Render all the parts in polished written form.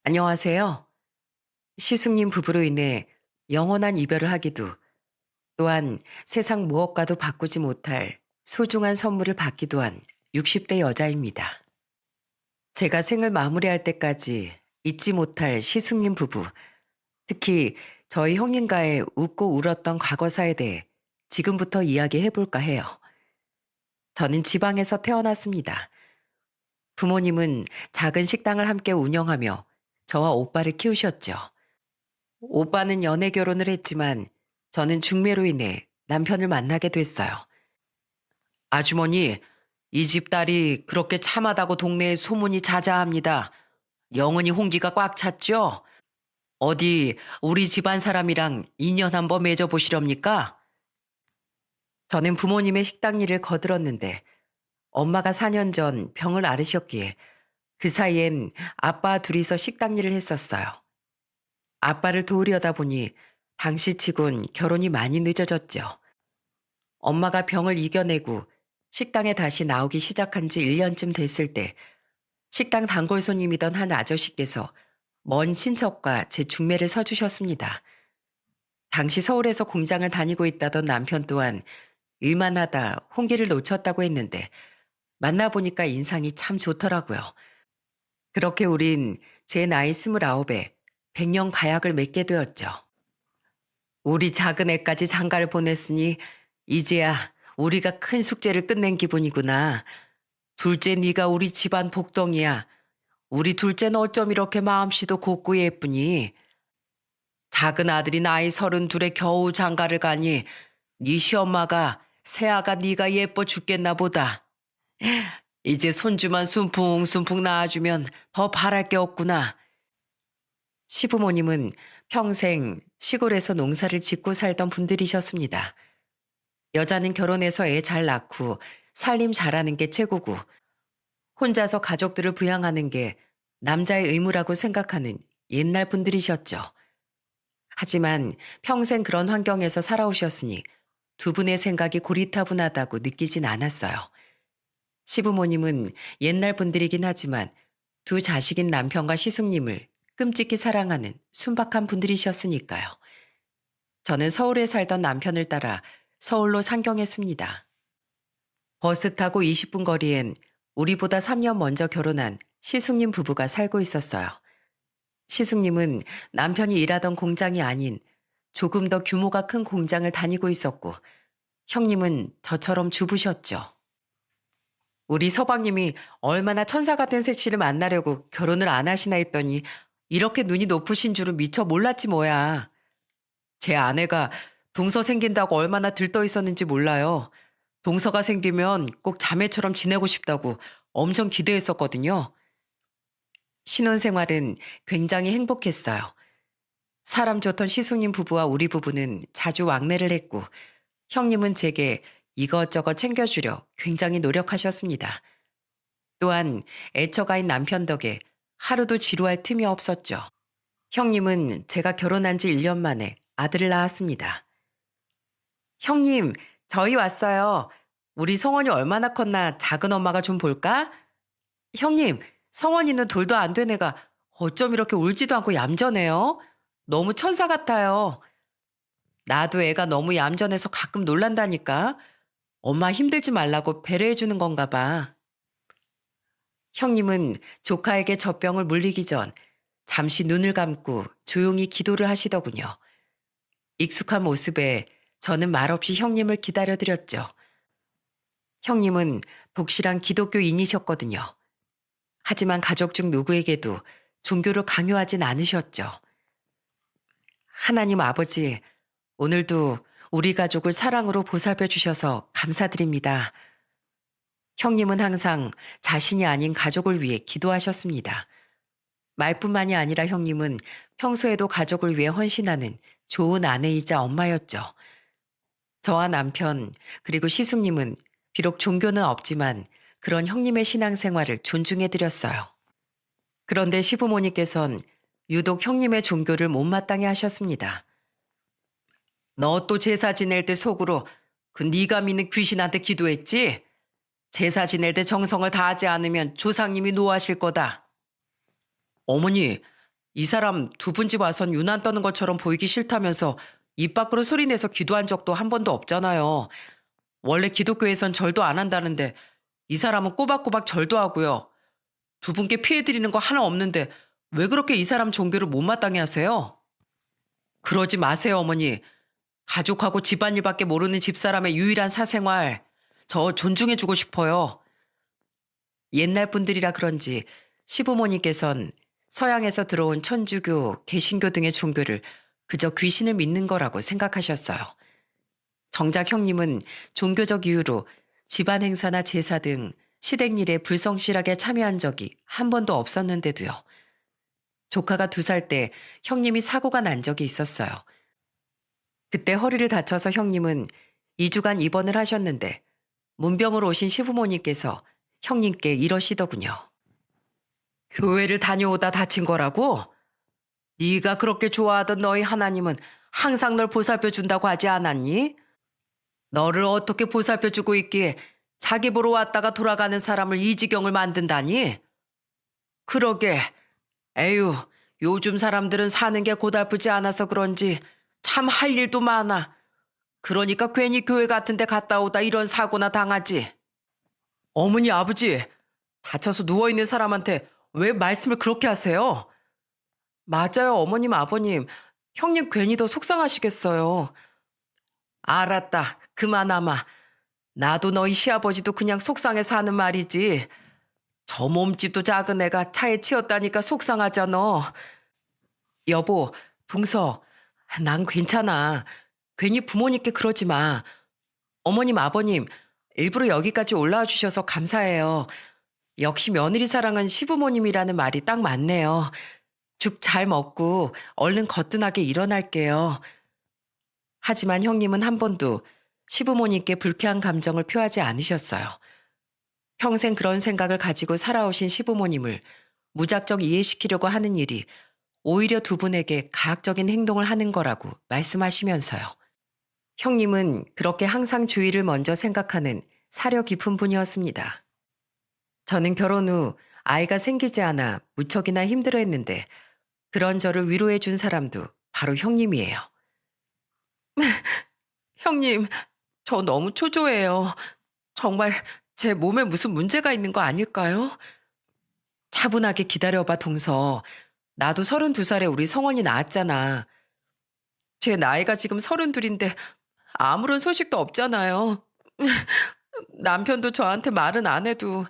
안녕하세요. 시숙님 부부로 인해 영원한 이별을 하기도 또한 세상 무엇과도 바꾸지 못할 소중한 선물을 받기도 한 60대 여자입니다. 제가 생을 마무리할 때까지 잊지 못할 시숙님 부부, 특히 저희 형님과의 웃고 울었던 과거사에 대해 지금부터 이야기해 볼까 해요. 저는 지방에서 태어났습니다. 부모님은 작은 식당을 함께 운영하며 저와 오빠를 키우셨죠. 오빠는 연애 결혼을 했지만 저는 중매로 인해 남편을 만나게 됐어요. 아주머니, 이 집 딸이 그렇게 참하다고 동네에 소문이 자자합니다. 영은이 홍기가 꽉 찼죠? 어디 우리 집안 사람이랑 인연 한번 맺어보시렵니까? 저는 부모님의 식당 일을 거들었는데 엄마가 4년 전 병을 앓으셨기에 그 사이엔 아빠 둘이서 식당 일을 했었어요. 아빠를 도우려다 보니 당시치곤 결혼이 많이 늦어졌죠. 엄마가 병을 이겨내고 식당에 다시 나오기 시작한 지 1년쯤 됐을 때 식당 단골 손님이던 한 아저씨께서 먼 친척과 제 중매를 서주셨습니다. 당시 서울에서 공장을 다니고 있다던 남편 또한 일만 하다 홍기를 놓쳤다고 했는데 만나보니까 인상이 참 좋더라고요. 그렇게 우린 제 나이 29에 백년 가약을 맺게 되었죠. 우리 작은 애까지 장가를 보냈으니 이제야 우리가 큰 숙제를 끝낸 기분이구나. 둘째 네가 우리 집안 복덩이야. 우리 둘째는 어쩜 이렇게 마음씨도 곱고 예쁘니? 작은 아들이 나이 32에 겨우 장가를 가니 네 시엄마가 새아가 네가 예뻐 죽겠나 보다. 이제 손주만 순풍순풍 낳아주면 더 바랄 게 없구나. 시부모님은 평생 시골에서 농사를 짓고 살던 분들이셨습니다. 여자는 결혼해서 애 잘 낳고 살림 잘하는 게 최고고 혼자서 가족들을 부양하는 게 남자의 의무라고 생각하는 옛날 분들이셨죠. 하지만 평생 그런 환경에서 살아오셨으니 두 분의 생각이 고리타분하다고 느끼진 않았어요. 시부모님은 옛날 분들이긴 하지만 두 자식인 남편과 시숙님을 끔찍히 사랑하는 순박한 분들이셨으니까요. 저는 서울에 살던 남편을 따라 서울로 상경했습니다. 버스 타고 20분 거리엔 우리보다 3년 먼저 결혼한 시숙님 부부가 살고 있었어요. 시숙님은 남편이 일하던 공장이 아닌 조금 더 규모가 큰 공장을 다니고 있었고 형님은 저처럼 주부셨죠. 우리 서방님이 얼마나 천사 같은 색시를 만나려고 결혼을 안 하시나 했더니 이렇게 눈이 높으신 줄은 미처 몰랐지 뭐야. 제 아내가 동서 생긴다고 얼마나 들떠 있었는지 몰라요. 동서가 생기면 꼭 자매처럼 지내고 싶다고 엄청 기대했었거든요. 신혼생활은 굉장히 행복했어요. 사람 좋던 시숙님 부부와 우리 부부는 자주 왕래를 했고 형님은 제게 이것저것 챙겨주려 굉장히 노력하셨습니다. 또한 애처가인 남편 덕에 하루도 지루할 틈이 없었죠. 형님은 제가 결혼한 지 1년 만에 아들을 낳았습니다. 형님, 저희 왔어요. 우리 성원이 얼마나 컸나 작은 엄마가 좀 볼까? 형님, 성원이는 돌도 안 된 애가 어쩜 이렇게 울지도 않고 얌전해요? 너무 천사 같아요. 나도 애가 너무 얌전해서 가끔 놀란다니까. 엄마 힘들지 말라고 배려해 주는 건가 봐. 형님은 조카에게 젖병을 물리기 전 잠시 눈을 감고 조용히 기도를 하시더군요. 익숙한 모습에 저는 말없이 형님을 기다려드렸죠. 형님은 독실한 기독교인이셨거든요. 하지만 가족 중 누구에게도 종교를 강요하진 않으셨죠. 하나님 아버지, 오늘도 우리 가족을 사랑으로 보살펴 주셔서 감사드립니다. 형님은 항상 자신이 아닌 가족을 위해 기도하셨습니다. 말뿐만이 아니라 형님은 평소에도 가족을 위해 헌신하는 좋은 아내이자 엄마였죠. 저와 남편, 그리고 시숙님은 비록 종교는 없지만 그런 형님의 신앙생활을 존중해드렸어요. 그런데 시부모님께선 유독 형님의 종교를 못마땅해 하셨습니다. 너 또 제사 지낼 때 속으로 그 네가 믿는 귀신한테 기도했지? 제사 지낼 때 정성을 다하지 않으면 조상님이 노하실 거다. 어머니, 이 사람 두 분 집 와선 유난 떠는 것처럼 보이기 싫다면서 입 밖으로 소리내서 기도한 적도 한 번도 없잖아요. 원래 기독교에선 절도 안 한다는데 이 사람은 꼬박꼬박 절도 하고요. 두 분께 피해 드리는 거 하나 없는데 왜 그렇게 이 사람 종교를 못마땅해 하세요? 그러지 마세요, 어머니. 가족하고 집안일밖에 모르는 집사람의 유일한 사생활, 저 존중해주고 싶어요. 옛날 분들이라 그런지 시부모님께선 서양에서 들어온 천주교, 개신교 등의 종교를 그저 귀신을 믿는 거라고 생각하셨어요. 정작 형님은 종교적 이유로 집안 행사나 제사 등 시댁 일에 불성실하게 참여한 적이 한 번도 없었는데도요. 조카가 2살 때 형님이 사고가 난 적이 있었어요. 그때 허리를 다쳐서 형님은 2주간 입원을 하셨는데 문병으로 오신 시부모님께서 형님께 이러시더군요. 교회를 다녀오다 다친 거라고? 네가 그렇게 좋아하던 너희 하나님은 항상 널 보살펴 준다고 하지 않았니? 너를 어떻게 보살펴 주고 있기에 자기 보러 왔다가 돌아가는 사람을 이 지경을 만든다니? 그러게. 에휴, 요즘 사람들은 사는 게 고달프지 않아서 그런지 참 할 일도 많아. 그러니까 괜히 교회 같은 데 갔다 오다 이런 사고나 당하지. 어머니, 아버지, 다쳐서 누워있는 사람한테 왜 말씀을 그렇게 하세요? 맞아요, 어머님, 아버님. 형님 괜히 더 속상하시겠어요. 알았다. 그만하마. 나도 너희 시아버지도 그냥 속상해서 하는 말이지. 저 몸집도 작은 애가 차에 치였다니까 속상하잖아. 여보, 동서, 난 괜찮아. 괜히 부모님께 그러지 마. 어머님, 아버님, 일부러 여기까지 올라와 주셔서 감사해요. 역시 며느리 사랑은 시부모님이라는 말이 딱 맞네요. 죽 잘 먹고 얼른 거뜬하게 일어날게요. 하지만 형님은 한 번도 시부모님께 불쾌한 감정을 표하지 않으셨어요. 평생 그런 생각을 가지고 살아오신 시부모님을 무작정 이해시키려고 하는 일이 오히려 두 분에게 가학적인 행동을 하는 거라고 말씀하시면서요. 형님은 그렇게 항상 주의를 먼저 생각하는 사려 깊은 분이었습니다. 저는 결혼 후 아이가 생기지 않아 무척이나 힘들어했는데 그런 저를 위로해 준 사람도 바로 형님이에요. 형님, 저 너무 초조해요. 정말 제 몸에 무슨 문제가 있는 거 아닐까요? 차분하게 기다려봐, 동서. 나도 32살에 우리 성원이 낳았잖아. 제 나이가 지금 32인데 아무런 소식도 없잖아요. 남편도 저한테 말은 안 해도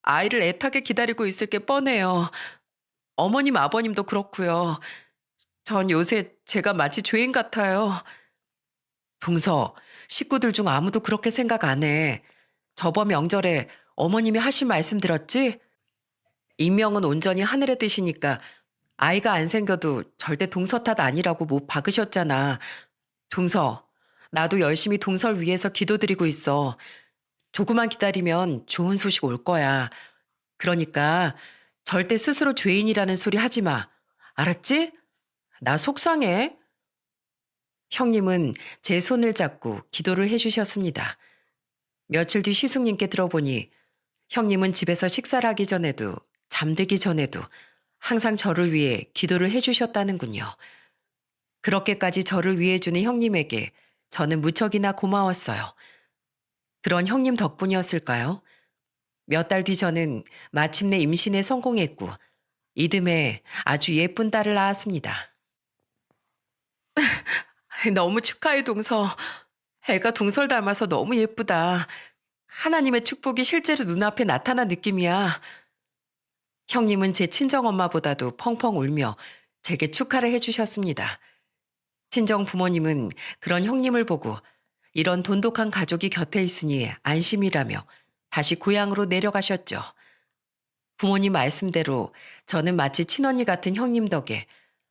아이를 애타게 기다리고 있을 게 뻔해요. 어머님, 아버님도 그렇고요. 전 요새 제가 마치 죄인 같아요. 동서, 식구들 중 아무도 그렇게 생각 안 해. 저번 명절에 어머님이 하신 말씀 들었지? 인명은 온전히 하늘의 뜻이니까 아이가 안 생겨도 절대 동서 탓 아니라고 못 박으셨잖아. 동서, 나도 열심히 동서를 위해서 기도드리고 있어. 조금만 기다리면 좋은 소식 올 거야. 그러니까 절대 스스로 죄인이라는 소리 하지 마. 알았지? 나 속상해. 형님은 제 손을 잡고 기도를 해주셨습니다. 며칠 뒤 시숙님께 들어보니 형님은 집에서 식사를 하기 전에도 잠들기 전에도 항상 저를 위해 기도를 해주셨다는군요. 그렇게까지 저를 위해주는 형님에게 저는 무척이나 고마웠어요. 그런 형님 덕분이었을까요? 몇 달 뒤 저는 마침내 임신에 성공했고 이듬해 아주 예쁜 딸을 낳았습니다. 너무 축하해, 동서. 애가 동설 닮아서 너무 예쁘다. 하나님의 축복이 실제로 눈앞에 나타난 느낌이야. 형님은 제 친정엄마보다도 펑펑 울며 제게 축하를 해주셨습니다. 친정 부모님은 그런 형님을 보고 이런 돈독한 가족이 곁에 있으니 안심이라며 다시 고향으로 내려가셨죠. 부모님 말씀대로 저는 마치 친언니 같은 형님 덕에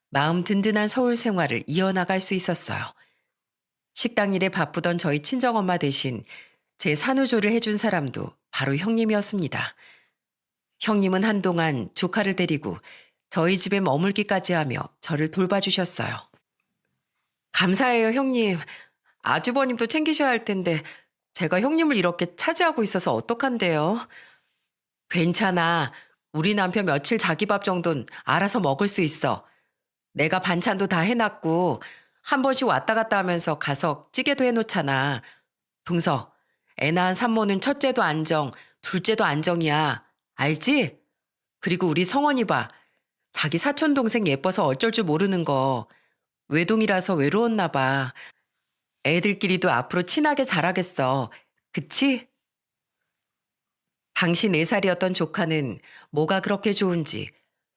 마음 든든한 서울 생활을 이어나갈 수 있었어요. 식당 일에 바쁘던 저희 친정엄마 대신 제 산후조를 해준 사람도 바로 형님이었습니다. 형님은 한동안 조카를 데리고 저희 집에 머물기까지 하며 저를 돌봐주셨어요. 감사해요, 형님. 아주버님도 챙기셔야 할 텐데 제가 형님을 이렇게 차지하고 있어서 어떡한데요? 괜찮아. 우리 남편 며칠 자기 밥 정도는 알아서 먹을 수 있어. 내가 반찬도 다 해놨고 한 번씩 왔다 갔다 하면서 가서 찌개도 해놓잖아. 동서, 애 낳은 산모는 첫째도 안정, 둘째도 안정이야. 알지? 그리고 우리 성원이 봐. 자기 사촌 동생 예뻐서 어쩔 줄 모르는 거. 외동이라서 외로웠나 봐. 애들끼리도 앞으로 친하게 자라겠어. 그치? 당시 4살이었던 조카는 뭐가 그렇게 좋은지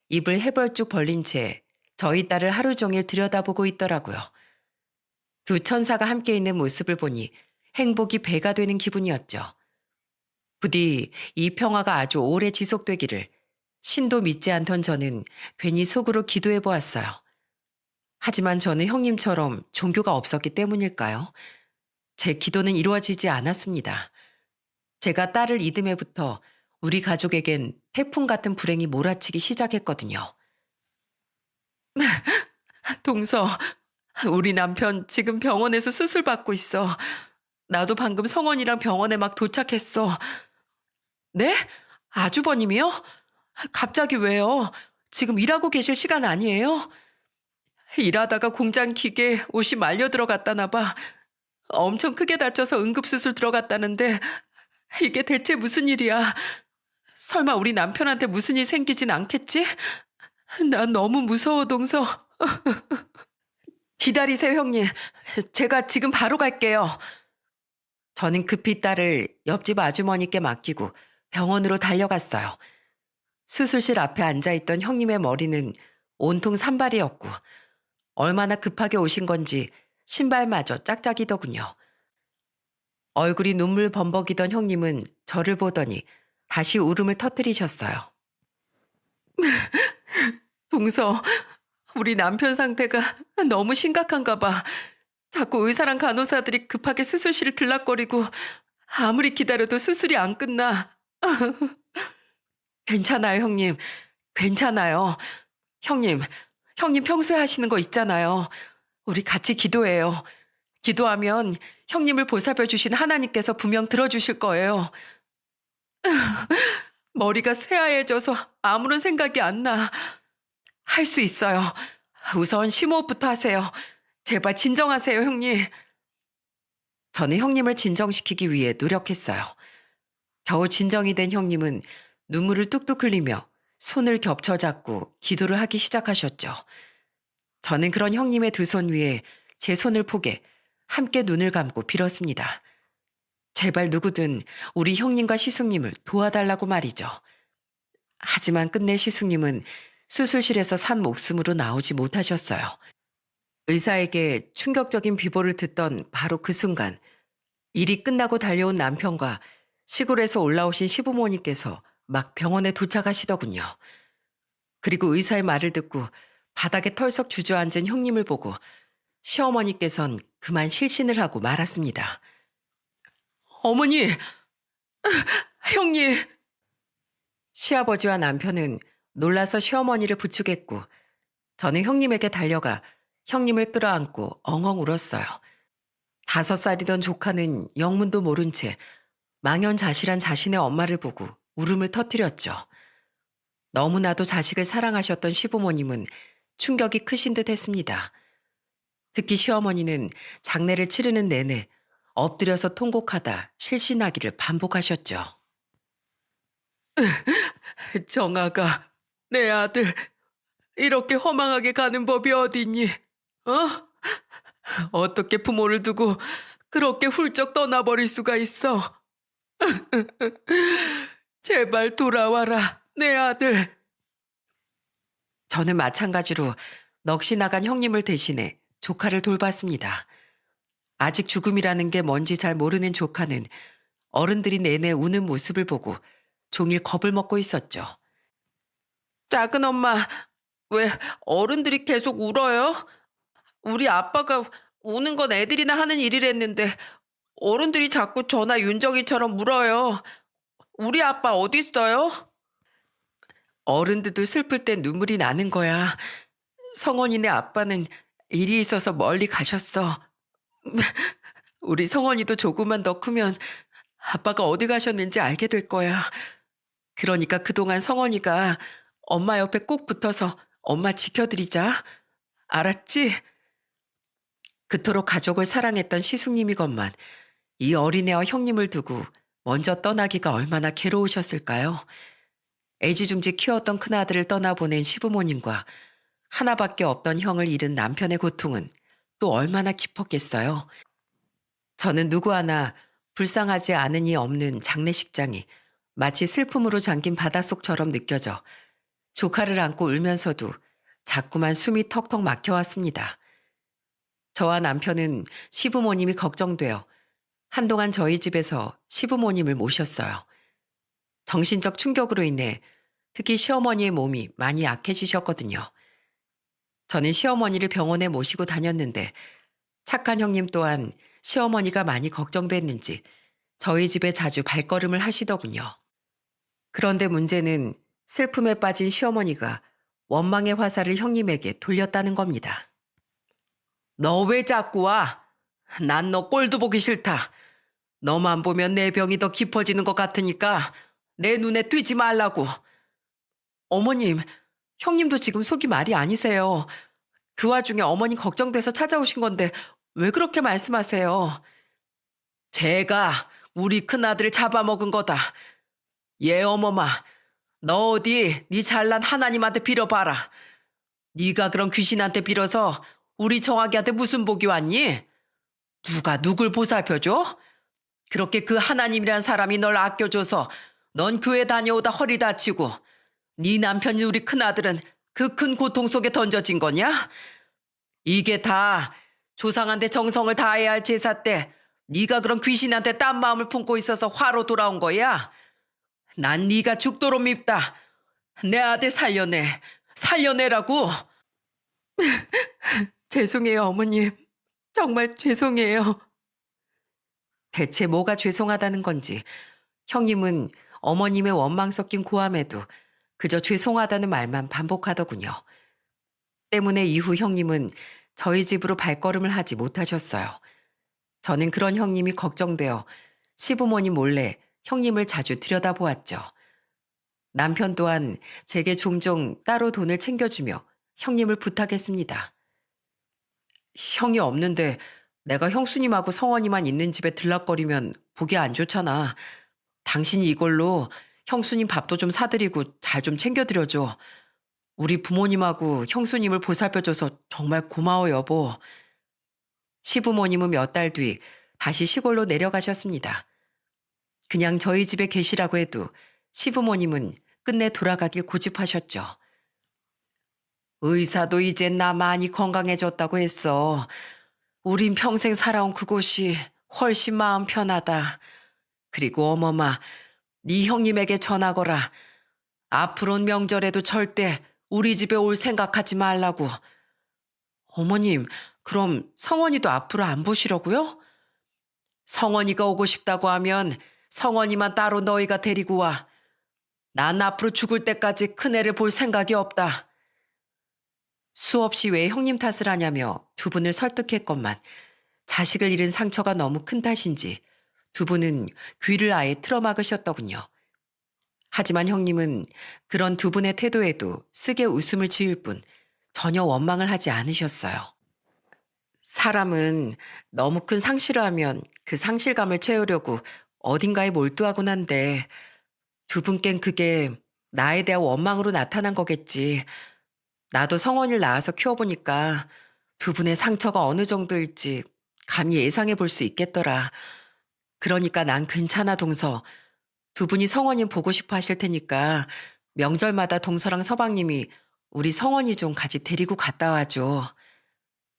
입을 해벌쭉 벌린 채 저희 딸을 하루 종일 들여다보고 있더라고요. 두 천사가 함께 있는 모습을 보니 행복이 배가 되는 기분이었죠. 부디 이 평화가 아주 오래 지속되기를 신도 믿지 않던 저는 괜히 속으로 기도해 보았어요. 하지만 저는 형님처럼 종교가 없었기 때문일까요? 제 기도는 이루어지지 않았습니다. 제가 딸을 이듬해부터 우리 가족에겐 태풍 같은 불행이 몰아치기 시작했거든요. 동서, 우리 남편 지금 병원에서 수술 받고 있어. 나도 방금 성원이랑 병원에 막 도착했어. 네? 아주버님이요? 갑자기 왜요? 지금 일하고 계실 시간 아니에요? 일하다가 공장 기계 옷이 말려 들어갔다나 봐. 엄청 크게 다쳐서 응급수술 들어갔다는데 이게 대체 무슨 일이야? 설마 우리 남편한테 무슨 일 생기진 않겠지? 난 너무 무서워, 동서. 기다리세요, 형님. 제가 지금 바로 갈게요. 저는 급히 딸을 옆집 아주머니께 맡기고 병원으로 달려갔어요. 수술실 앞에 앉아있던 형님의 머리는 온통 산발이었고 얼마나 급하게 오신 건지 신발마저 짝짝이더군요. 얼굴이 눈물 범벅이던 형님은 저를 보더니 다시 울음을 터뜨리셨어요. 동서, 우리 남편 상태가 너무 심각한가 봐. 자꾸 의사랑 간호사들이 급하게 수술실을 들락거리고 아무리 기다려도 수술이 안 끝나. 괜찮아요, 형님. 괜찮아요. 형님 평소에 하시는 거 있잖아요. 우리 같이 기도해요. 기도하면 형님을 보살펴 주신 하나님께서 분명 들어주실 거예요. 머리가 새하얘져서 아무런 생각이 안 나. 할 수 있어요. 우선 심호흡부터 하세요. 제발 진정하세요, 형님. 저는 형님을 진정시키기 위해 노력했어요. 겨우 진정이 된 형님은 눈물을 뚝뚝 흘리며 손을 겹쳐 잡고 기도를 하기 시작하셨죠. 저는 그런 형님의 두 손 위에 제 손을 포개 함께 눈을 감고 빌었습니다. 제발 누구든 우리 형님과 시숙님을 도와달라고 말이죠. 하지만 끝내 시숙님은 수술실에서 산 목숨으로 나오지 못하셨어요. 의사에게 충격적인 비보를 듣던 바로 그 순간 일이 끝나고 달려온 남편과 시골에서 올라오신 시부모님께서 막 병원에 도착하시더군요. 그리고 의사의 말을 듣고 바닥에 털썩 주저앉은 형님을 보고 시어머니께선 그만 실신을 하고 말았습니다. 어머니, 형님. 시아버지와 남편은 놀라서 시어머니를 부축했고 저는 형님에게 달려가 형님을 끌어안고 엉엉 울었어요. 5살이던 조카는 영문도 모른 채 망연자실한 자신의 엄마를 보고 울음을 터뜨렸죠. 너무나도 자식을 사랑하셨던 시부모님은 충격이 크신 듯 했습니다. 특히 시어머니는 장례를 치르는 내내 엎드려서 통곡하다 실신하기를 반복하셨죠. 정아가, 내 아들, 이렇게 허망하게 가는 법이 어딨니? 어? 어떻게 부모를 두고 그렇게 훌쩍 떠나버릴 수가 있어? 제발 돌아와라, 내 아들. 저는 마찬가지로 넋이 나간 형님을 대신해 조카를 돌봤습니다. 아직 죽음이라는 게 뭔지 잘 모르는 조카는 어른들이 내내 우는 모습을 보고 종일 겁을 먹고 있었죠. 작은 엄마, 왜 어른들이 계속 울어요? 우리 아빠가 우는 건 애들이나 하는 일이랬는데 어른들이 자꾸 저나 윤정이처럼 울어요. 우리 아빠 어디 있어요? 어른들도 슬플 땐 눈물이 나는 거야. 성원이네 아빠는 일이 있어서 멀리 가셨어. 우리 성원이도 조금만 더 크면 아빠가 어디 가셨는지 알게 될 거야. 그러니까 그동안 성원이가 엄마 옆에 꼭 붙어서 엄마 지켜드리자. 알았지? 그토록 가족을 사랑했던 시숙님이건만 이 어린애와 형님을 두고 먼저 떠나기가 얼마나 괴로우셨을까요? 애지중지 키웠던 큰아들을 떠나보낸 시부모님과 하나밖에 없던 형을 잃은 남편의 고통은 또 얼마나 깊었겠어요. 저는 누구 하나 불쌍하지 않으니 없는 장례식장이 마치 슬픔으로 잠긴 바닷속처럼 느껴져 조카를 안고 울면서도 자꾸만 숨이 턱턱 막혀왔습니다. 저와 남편은 시부모님이 걱정되어 한동안 저희 집에서 시부모님을 모셨어요. 정신적 충격으로 인해 특히 시어머니의 몸이 많이 약해지셨거든요. 저는 시어머니를 병원에 모시고 다녔는데 착한 형님 또한 시어머니가 많이 걱정됐는지 저희 집에 자주 발걸음을 하시더군요. 그런데 문제는 슬픔에 빠진 시어머니가 원망의 화살을 형님에게 돌렸다는 겁니다. 너 왜 자꾸 와? 난 너 꼴도 보기 싫다. 너만 보면 내 병이 더 깊어지는 것 같으니까 내 눈에 띄지 말라고. 어머님, 형님도 지금 속이 말이 아니세요. 그 와중에 어머니 걱정돼서 찾아오신 건데 왜 그렇게 말씀하세요? 제가 우리 큰아들을 잡아먹은 거다. 예, 어머마. 너 어디 네 잘난 하나님한테 빌어봐라. 네가 그런 귀신한테 빌어서 우리 정학이한테 무슨 복이 왔니? 누가 누굴 보살펴줘? 그렇게 그 하나님이란 사람이 널 아껴줘서 넌 교회 다녀오다 허리 다치고 네 남편이 우리 큰아들은 그 큰 고통 속에 던져진 거냐? 이게 다 조상한테 정성을 다해야 할 제사 때 네가 그런 귀신한테 딴 마음을 품고 있어서 화로 돌아온 거야? 난 네가 죽도록 밉다. 내 아들 살려내. 살려내라고. 죄송해요, 어머님. 정말 죄송해요. 대체 뭐가 죄송하다는 건지 형님은 어머님의 원망 섞인 고함에도 그저 죄송하다는 말만 반복하더군요. 때문에 이후 형님은 저희 집으로 발걸음을 하지 못하셨어요. 저는 그런 형님이 걱정되어 시부모님 몰래 형님을 자주 들여다보았죠. 남편 또한 제게 종종 따로 돈을 챙겨주며 형님을 부탁했습니다. 형이 없는데 내가 형수님하고 성원이만 있는 집에 들락거리면 보기 안 좋잖아. 당신이 이걸로 형수님 밥도 좀 사드리고 잘 좀 챙겨드려줘. 우리 부모님하고 형수님을 보살펴줘서 정말 고마워, 여보. 시부모님은 몇 달 뒤 다시 시골로 내려가셨습니다. 그냥 저희 집에 계시라고 해도 시부모님은 끝내 돌아가길 고집하셨죠. 의사도 이젠 나 많이 건강해졌다고 했어. 우린 평생 살아온 그곳이 훨씬 마음 편하다. 그리고 어머마, 네 형님에게 전하거라. 앞으로는 명절에도 절대 우리 집에 올 생각하지 말라고. 어머님, 그럼 성원이도 앞으로 안 보시려고요? 성원이가 오고 싶다고 하면 성원이만 따로 너희가 데리고 와. 난 앞으로 죽을 때까지 큰애를 볼 생각이 없다. 수없이 왜 형님 탓을 하냐며 두 분을 설득했건만 자식을 잃은 상처가 너무 큰 탓인지 두 분은 귀를 아예 틀어막으셨더군요. 하지만 형님은 그런 두 분의 태도에도 쓰게 웃음을 지을 뿐 전혀 원망을 하지 않으셨어요. 사람은 너무 큰 상실을 하면 그 상실감을 채우려고 어딘가에 몰두하곤 한데 두 분껜 그게 나에 대한 원망으로 나타난 거겠지. 나도 성원이를 낳아서 키워보니까 두 분의 상처가 어느 정도일지 감히 예상해 볼 수 있겠더라. 그러니까 난 괜찮아, 동서. 두 분이 성원이 보고 싶어 하실 테니까 명절마다 동서랑 서방님이 우리 성원이 좀 같이 데리고 갔다 와줘.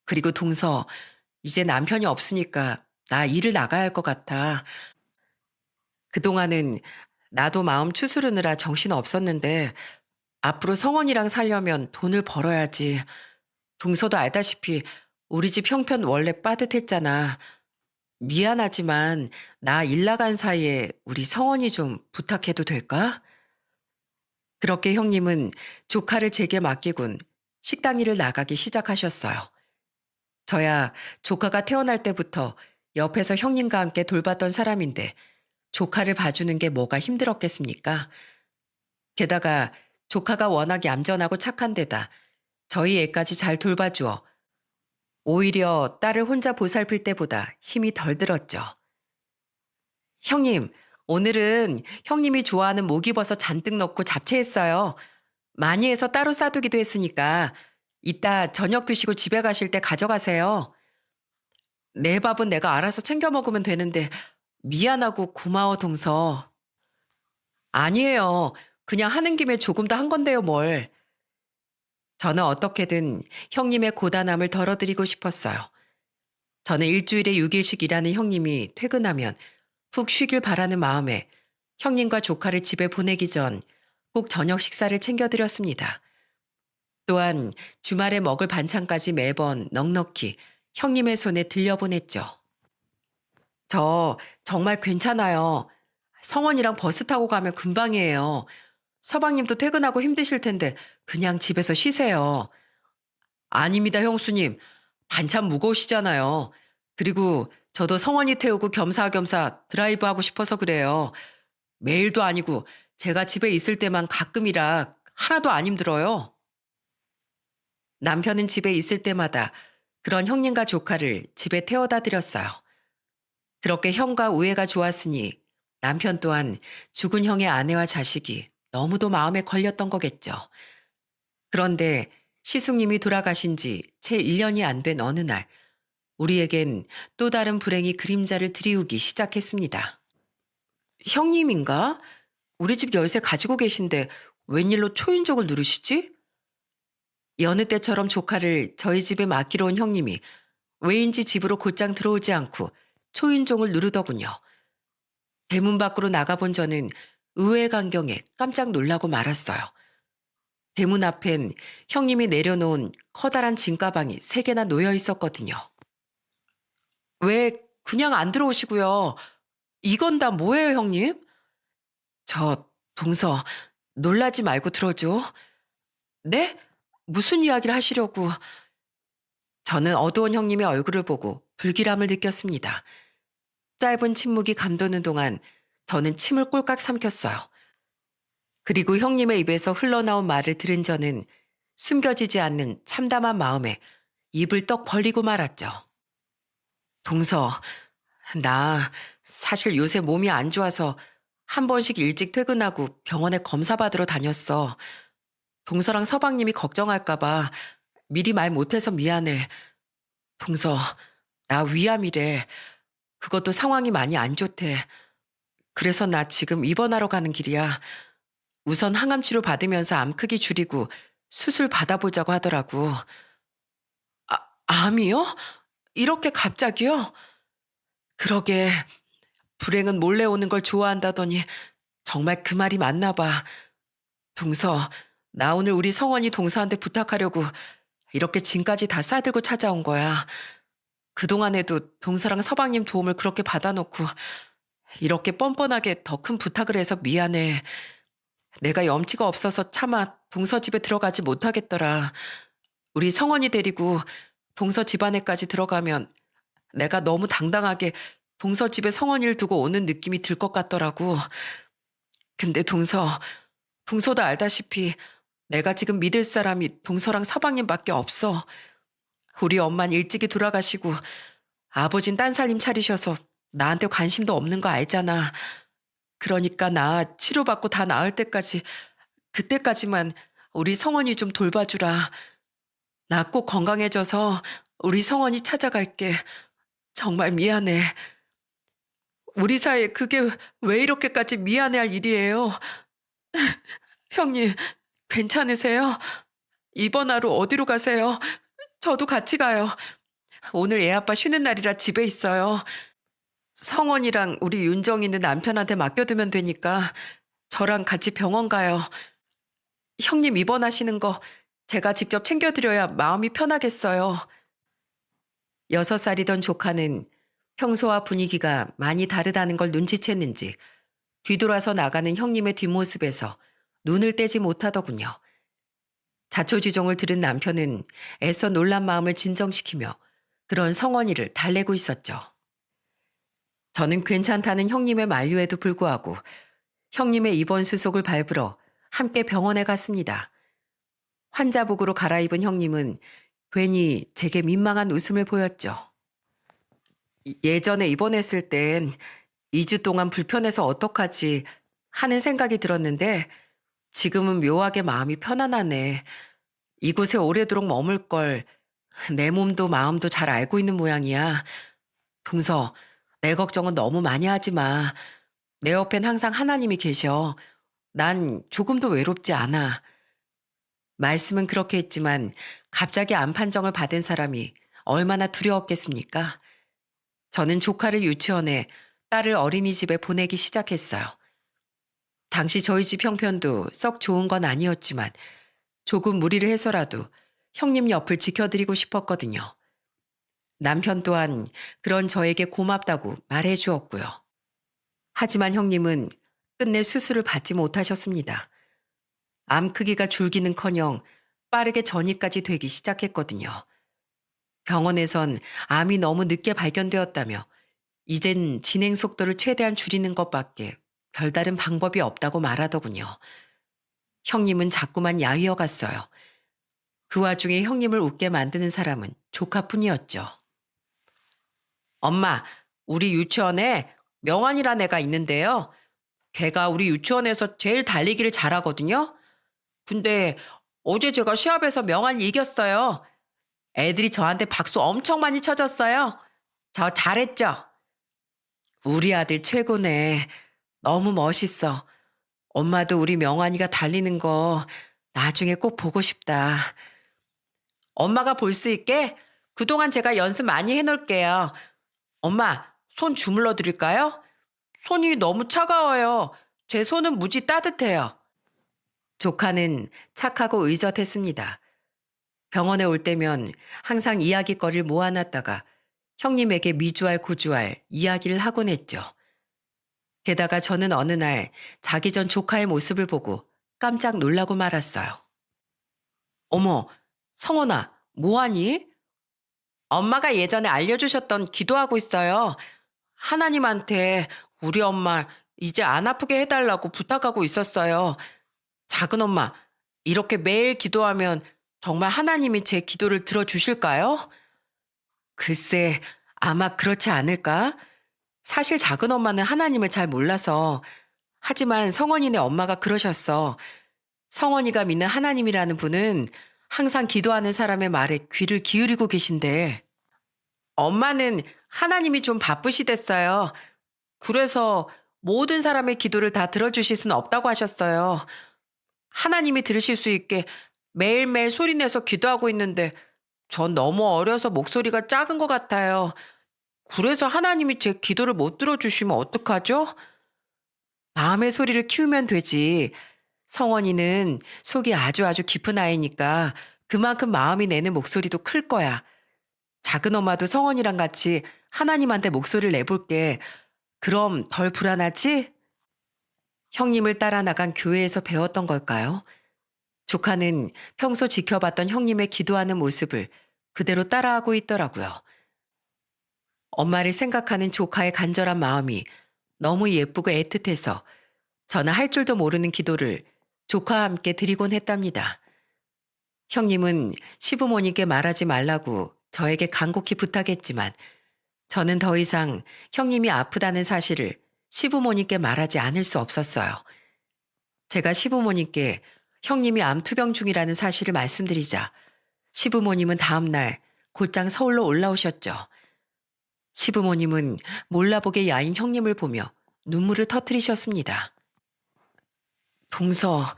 그리고 동서, 이제 남편이 없으니까 나 일을 나가야 할 것 같아. 그동안은 나도 마음 추스르느라 정신 없었는데 앞으로 성원이랑 살려면 돈을 벌어야지. 동서도 알다시피 우리 집 형편 원래 빠듯했잖아. 미안하지만 나 일 나간 사이에 우리 성원이 좀 부탁해도 될까? 그렇게 형님은 조카를 제게 맡기곤 식당 일을 나가기 시작하셨어요. 저야 조카가 태어날 때부터 옆에서 형님과 함께 돌봤던 사람인데 조카를 봐주는 게 뭐가 힘들었겠습니까? 게다가 조카가 워낙 얌전하고 착한 데다 저희 애까지 잘 돌봐주어 오히려 딸을 혼자 보살필 때보다 힘이 덜 들었죠. 형님, 오늘은 형님이 좋아하는 목이버섯 잔뜩 넣고 잡채했어요. 많이 해서 따로 싸두기도 했으니까 이따 저녁 드시고 집에 가실 때 가져가세요. 내 밥은 내가 알아서 챙겨 먹으면 되는데 미안하고 고마워, 동서. 아니에요. 그냥 하는 김에 조금 더 한 건데요, 뭘. 저는 어떻게든 형님의 고단함을 덜어드리고 싶었어요. 저는 일주일에 6일씩 일하는 형님이 퇴근하면 푹 쉬길 바라는 마음에 형님과 조카를 집에 보내기 전 꼭 저녁 식사를 챙겨드렸습니다. 또한 주말에 먹을 반찬까지 매번 넉넉히 형님의 손에 들려보냈죠. 저 정말 괜찮아요. 성원이랑 버스 타고 가면 금방이에요. 서방님도 퇴근하고 힘드실 텐데 그냥 집에서 쉬세요. 아닙니다, 형수님. 반찬 무거우시잖아요. 그리고 저도 성원이 태우고 겸사겸사 드라이브 하고 싶어서 그래요. 매일도 아니고 제가 집에 있을 때만 가끔이라 하나도 안 힘들어요. 남편은 집에 있을 때마다 그런 형님과 조카를 집에 태워다 드렸어요. 그렇게 형과 우애가 좋았으니 남편 또한 죽은 형의 아내와 자식이 너무도 마음에 걸렸던 거겠죠. 그런데 시숙님이 돌아가신 지 채 1년이 안 된 어느 날 우리에겐 또 다른 불행이 그림자를 드리우기 시작했습니다. 형님인가? 우리 집 열쇠 가지고 계신데 웬일로 초인종을 누르시지? 여느 때처럼 조카를 저희 집에 맡기러 온 형님이 왜인지 집으로 곧장 들어오지 않고 초인종을 누르더군요. 대문 밖으로 나가본 저는 의외의 광경에 깜짝 놀라고 말았어요. 대문 앞엔 형님이 내려놓은 커다란 짐가방이 3개나 놓여 있었거든요. 왜 그냥 안 들어오시고요? 이건 다 뭐예요, 형님? 저 동서 놀라지 말고 들어줘. 네? 무슨 이야기를 하시려고? 저는 어두운 형님의 얼굴을 보고 불길함을 느꼈습니다. 짧은 침묵이 감도는 동안 저는 침을 꼴깍 삼켰어요. 그리고 형님의 입에서 흘러나온 말을 들은 저는 숨겨지지 않는 참담한 마음에 입을 떡 벌리고 말았죠. 동서, 나 사실 요새 몸이 안 좋아서 한 번씩 일찍 퇴근하고 병원에 검사 받으러 다녔어. 동서랑 서방님이 걱정할까봐 미리 말 못해서 미안해. 동서, 나 위암이래. 그것도 상황이 많이 안 좋대. 그래서 나 지금 입원하러 가는 길이야. 우선 항암 치료 받으면서 암 크기 줄이고 수술 받아보자고 하더라고. 암이요? 이렇게 갑자기요? 그러게 불행은 몰래 오는 걸 좋아한다더니 정말 그 말이 맞나 봐. 동서, 나 오늘 우리 성원이 동서한테 부탁하려고 이렇게 짐까지 다 싸들고 찾아온 거야. 그동안에도 동서랑 서방님 도움을 그렇게 받아놓고 이렇게 뻔뻔하게 더 큰 부탁을 해서 미안해. 내가 염치가 없어서 차마 동서 집에 들어가지 못하겠더라. 우리 성원이 데리고 동서 집안에까지 들어가면 내가 너무 당당하게 동서 집에 성원이를 두고 오는 느낌이 들 것 같더라고. 근데 동서도 알다시피 내가 지금 믿을 사람이 동서랑 서방님밖에 없어. 우리 엄만 일찍이 돌아가시고 아버진 딴살림 차리셔서 나한테 관심도 없는 거 알잖아. 그러니까 나 치료받고 다 나을 때까지 그때까지만 우리 성원이 좀 돌봐주라. 나 꼭 건강해져서 우리 성원이 찾아갈게. 정말 미안해. 우리 사이에 그게 왜 이렇게까지 미안해할 일이에요? 형님, 괜찮으세요? 이번 하루 어디로 가세요? 저도 같이 가요. 오늘 애 아빠 쉬는 날이라 집에 있어요. 성원이랑 우리 윤정이는 남편한테 맡겨두면 되니까 저랑 같이 병원 가요. 형님 입원하시는 거 제가 직접 챙겨드려야 마음이 편하겠어요. 6살이던 조카는 평소와 분위기가 많이 다르다는 걸 눈치챘는지 뒤돌아서 나가는 형님의 뒷모습에서 눈을 떼지 못하더군요. 자초지종을 들은 남편은 애써 놀란 마음을 진정시키며 그런 성원이를 달래고 있었죠. 저는 괜찮다는 형님의 만류에도 불구하고 형님의 입원 수속을 밟으러 함께 병원에 갔습니다. 환자복으로 갈아입은 형님은 괜히 제게 민망한 웃음을 보였죠. 예전에 입원했을 땐 2주 동안 불편해서 어떡하지 하는 생각이 들었는데 지금은 묘하게 마음이 편안하네. 이곳에 오래도록 머물 걸 내 몸도 마음도 잘 알고 있는 모양이야. 동서, 내 걱정은 너무 많이 하지 마. 내 옆엔 항상 하나님이 계셔. 난 조금도 외롭지 않아. 말씀은 그렇게 했지만 갑자기 암 판정을 받은 사람이 얼마나 두려웠겠습니까? 저는 조카를 유치원에 딸을 어린이집에 보내기 시작했어요. 당시 저희 집 형편도 썩 좋은 건 아니었지만 조금 무리를 해서라도 형님 옆을 지켜드리고 싶었거든요. 남편 또한 그런 저에게 고맙다고 말해 주었고요. 하지만 형님은 끝내 수술을 받지 못하셨습니다. 암 크기가 줄기는커녕 빠르게 전이까지 되기 시작했거든요. 병원에선 암이 너무 늦게 발견되었다며 이젠 진행 속도를 최대한 줄이는 것밖에 별다른 방법이 없다고 말하더군요. 형님은 자꾸만 야위어 갔어요. 그 와중에 형님을 웃게 만드는 사람은 조카뿐이었죠. 엄마, 우리 유치원에 명환이란 애가 있는데요. 걔가 우리 유치원에서 제일 달리기를 잘하거든요. 근데 어제 제가 시합에서 명환이 이겼어요. 애들이 저한테 박수 엄청 많이 쳐줬어요. 저 잘했죠? 우리 아들 최고네. 너무 멋있어. 엄마도 우리 명환이가 달리는 거 나중에 꼭 보고 싶다. 엄마가 볼 수 있게 그동안 제가 연습 많이 해놓을게요. 엄마, 손 주물러 드릴까요? 손이 너무 차가워요. 제 손은 무지 따뜻해요. 조카는 착하고 의젓했습니다. 병원에 올 때면 항상 이야기거리를 모아놨다가 형님에게 미주알 고주알 이야기를 하곤 했죠. 게다가 저는 어느 날 자기 전 조카의 모습을 보고 깜짝 놀라고 말았어요. 어머, 성원아, 뭐하니? 엄마가 예전에 알려주셨던 기도하고 있어요. 하나님한테 우리 엄마 이제 안 아프게 해달라고 부탁하고 있었어요. 작은 엄마, 이렇게 매일 기도하면 정말 하나님이 제 기도를 들어주실까요? 글쎄, 아마 그렇지 않을까? 사실 작은 엄마는 하나님을 잘 몰라서. 하지만 성원이네 엄마가 그러셨어. 성원이가 믿는 하나님이라는 분은 항상 기도하는 사람의 말에 귀를 기울이고 계신데. 엄마는 하나님이 좀 바쁘시댔어요. 그래서 모든 사람의 기도를 다 들어주실 수는 없다고 하셨어요. 하나님이 들으실 수 있게 매일매일 소리내서 기도하고 있는데 전 너무 어려서 목소리가 작은 것 같아요. 그래서 하나님이 제 기도를 못 들어주시면 어떡하죠? 마음의 소리를 키우면 되지. 성원이는 속이 아주 깊은 아이니까 그만큼 마음이 내는 목소리도 클 거야. 작은 엄마도 성원이랑 같이 하나님한테 목소리를 내볼게. 그럼 덜 불안하지? 형님을 따라 나간 교회에서 배웠던 걸까요? 조카는 평소 지켜봤던 형님의 기도하는 모습을 그대로 따라하고 있더라고요. 엄마를 생각하는 조카의 간절한 마음이 너무 예쁘고 애틋해서 저는 할 줄도 모르는 기도를 조카와 함께 드리곤 했답니다. 형님은 시부모님께 말하지 말라고 저에게 간곡히 부탁했지만 저는 더 이상 형님이 아프다는 사실을 시부모님께 말하지 않을 수 없었어요. 제가 시부모님께 형님이 암투병 중이라는 사실을 말씀드리자 시부모님은 다음 날 곧장 서울로 올라오셨죠. 시부모님은 몰라보게 야인 형님을 보며 눈물을 터뜨리셨습니다. 동서,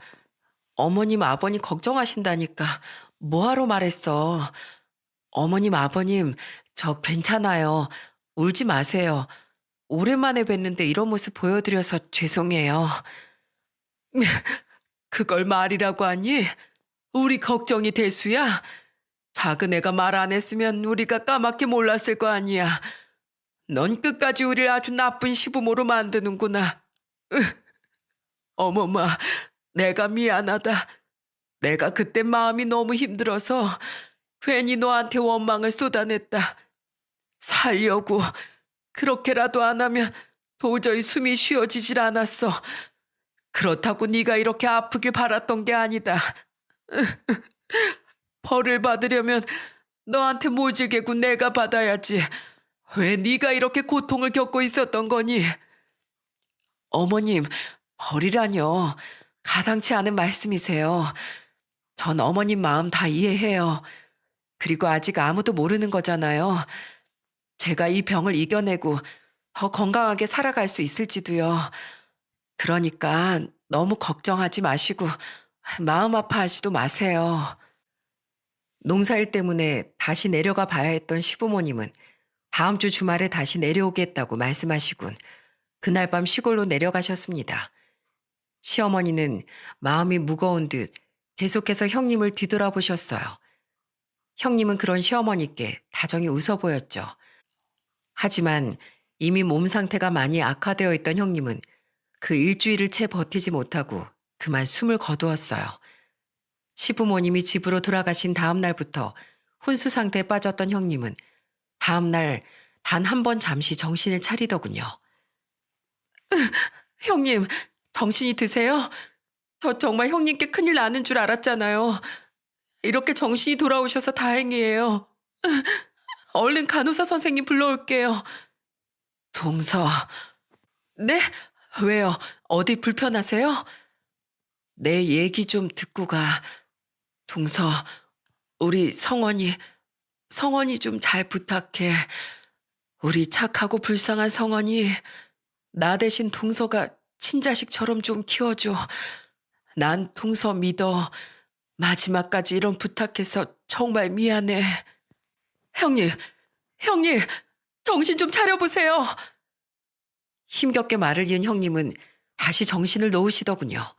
어머님 아버님 걱정하신다니까 뭐하러 말했어. 어머님 아버님 저 괜찮아요. 울지 마세요. 오랜만에 뵀는데 이런 모습 보여드려서 죄송해요. 그걸 말이라고 하니? 우리 걱정이 대수야? 작은 애가 말 안 했으면 우리가 까맣게 몰랐을 거 아니야. 넌 끝까지 우리를 아주 나쁜 시부모로 만드는구나. 어머마, 내가 미안하다. 내가 그때 마음이 너무 힘들어서 괜히 너한테 원망을 쏟아냈다. 살려고 그렇게라도 안 하면 도저히 숨이 쉬어지질 않았어. 그렇다고 네가 이렇게 아프길 바랐던 게 아니다. 벌을 받으려면 너한테 모질게고 내가 받아야지. 왜 네가 이렇게 고통을 겪고 있었던 거니? 어머님, 벌이라뇨. 가당치 않은 말씀이세요. 전 어머님 마음 다 이해해요. 그리고 아직 아무도 모르는 거잖아요. 제가 이 병을 이겨내고 더 건강하게 살아갈 수 있을지도요. 그러니까 너무 걱정하지 마시고 마음 아파하지도 마세요. 농사일 때문에 다시 내려가 봐야 했던 시부모님은 다음 주 주말에 다시 내려오겠다고 말씀하시곤 그날 밤 시골로 내려가셨습니다. 시어머니는 마음이 무거운 듯 계속해서 형님을 뒤돌아보셨어요. 형님은 그런 시어머니께 다정히 웃어 보였죠. 하지만 이미 몸 상태가 많이 악화되어 있던 형님은 그 일주일을 채 버티지 못하고 그만 숨을 거두었어요. 시부모님이 집으로 돌아가신 다음 날부터 혼수 상태에 빠졌던 형님은 다음 날 단 한 번 잠시 정신을 차리더군요. 형님, 정신이 드세요? 저 정말 형님께 큰일 나는 줄 알았잖아요. 이렇게 정신이 돌아오셔서 다행이에요. 얼른 간호사 선생님 불러올게요. 동서. 네? 왜요? 어디 불편하세요? 내 얘기 좀 듣고 가. 동서, 우리 성원이 좀 잘 부탁해. 우리 착하고 불쌍한 성원이 나 대신 동서가 친자식처럼 좀 키워줘. 난 동서 믿어. 마지막까지 이런 부탁해서 정말 미안해. 형님, 형님, 정신 좀 차려보세요. 힘겹게 말을 이은 형님은 다시 정신을 놓으시더군요.